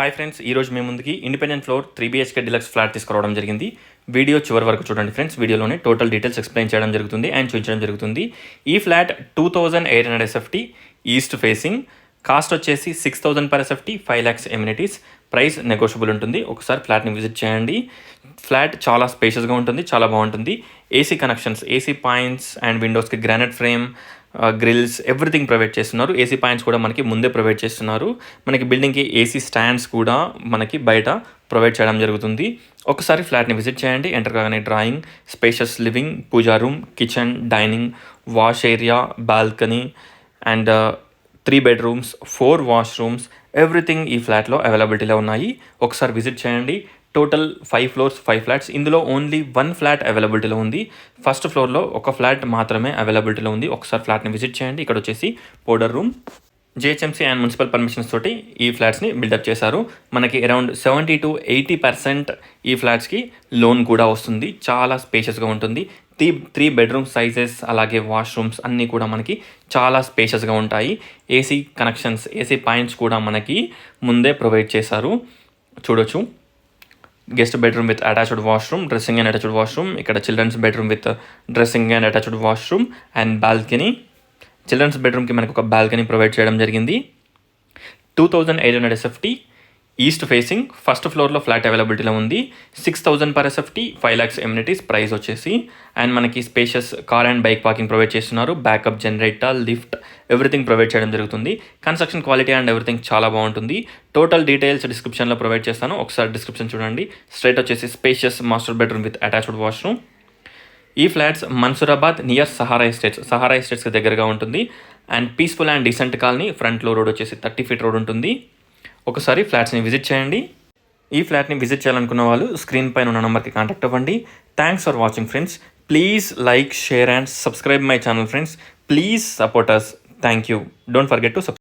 Hi friends, ఈరోజు మేము ముందుకి independent floor 3BHK deluxe flat తీసుకురావడం జరిగింది. వీడియో చివరి వరకు చూడండి ఫ్రెండ్స్. వీడియోలోనే టోటల్ డీటెయిల్స్ ఎక్స్ప్లెయిన్ చేయడం జరుగుతుంది అండ్ చూపించడం జరుగుతుంది. ఈ flat 2800 SFT east facing. Cost వచ్చేసి 6000 per SFT, 5 lakhs amenities. Price negotiable ఉంటుంది. ఒకసారి ఫ్లాట్ని విజిట్ చేయండి. ఫ్లాట్ చాలా స్పేషియస్గా ఉంటుంది, చాలా బాగుంటుంది. AC connections, AC points and విండోస్కి granite frame, grills, everything provide చేస్తున్నారు. ఏసీ పాయింట్స్ కూడా మనకి ముందే ప్రొవైడ్ చేస్తున్నారు. మనకి బిల్డింగ్కి ఏసీ స్టాండ్స్ కూడా మనకి బయట ప్రొవైడ్ చేయడం జరుగుతుంది. ఒకసారి ఫ్లాట్ని విజిట్ చేయండి. ఎంటర్ కాగానే drawing, spacious living, puja room, kitchen, dining, wash area, balcony and 3 bedrooms, 4 washrooms, everything ఈ ఫ్లాట్లో అవైలబిలిటీలో ఉన్నాయి. ఒకసారి విజిట్ చేయండి. Total 5 floors, 5 flats. ఇందులో ఓన్లీ 1 ఫ్లాట్ అవైలబిలిటీలో ఉంది. ఫస్ట్ ఫ్లోర్లో ఒక ఫ్లాట్ మాత్రమే అవైలబిలిటీలో ఉంది. ఒకసారి ఫ్లాట్ని విజిట్ చేయండి. ఇక్కడ వచ్చేసి powder room. GHMC and municipal permissions తోటి ఈ ఫ్లాట్స్ని బిల్డప్ చేశారు. మనకి అరౌండ్ 70 to 80% ఈ ఫ్లాట్స్కి లోన్ కూడా వస్తుంది. చాలా స్పేషియస్గా ఉంటుంది. 3 bedroom సైజెస్, అలాగే వాష్రూమ్స్ అన్నీ కూడా మనకి చాలా స్పేషియస్గా ఉంటాయి. ఏసీ కనెక్షన్స్, ఏసీ పాయింట్స్ కూడా మనకి ముందే ప్రొవైడ్ చేశారు. చూడొచ్చు. Guest bedroom with attached washroom, dressing and attached washroom. ఇక్కడ children's bedroom with dressing and attached washroom and balcony. Children's బెడ్రూమ్కి మనకు ఒక బాల్కనీ ప్రొవైడ్ చేయడం జరిగింది. 2800 SFT ఈస్ట్ ఫేసింగ్. ఫస్ట్ ఫ్లోర్లో ఫ్లాట్ అవైలబిలిటీలో ఉంది. 6000 per SFT, 5 lakhs amenities. Price వచ్చేసి అండ్ మనకి spacious car and bike parking provide చేస్తున్నారు. Backup generator, lift, everything provide చేయడం జరుగుతుంది. కన్స్ట్రక్షన్ క్వాలిటీ అండ్ ఎవ్రీథింగ్ చాలా బాగుంటుంది. టోటల్ డీటెయిల్స్ డిస్క్రిప్షన్లో ప్రొవైడ్ చేస్తాను. ఒకసారి డిస్క్రిప్షన్ చూడండి. స్ట్రైట్ వచ్చేసి spacious master bedroom with attached washroom. ఈ ఫ్లాట్స్ మన్సూరాబాద్ నియర్ సహారా ఎస్టేట్స్కి దగ్గరగా ఉంటుంది. And peaceful and decent colony. ఫ్రంట్లో రోడ్ వచ్చేసి 30 feet రోడ్ ఉంటుంది. ఒకసారి ఫ్లాట్స్ని విజిట్ చేయండి. ఈ ఫ్లాట్ని విజిట్ చేయాలనుకున్న వాళ్ళు స్క్రీన్ పైన ఉన్న నెంబర్కి కాంటాక్ట్ అవ్వండి. Thanks for watching friends. Please like, share and subscribe my channel friends. Please support us. Thank you. Don't forget to subscribe.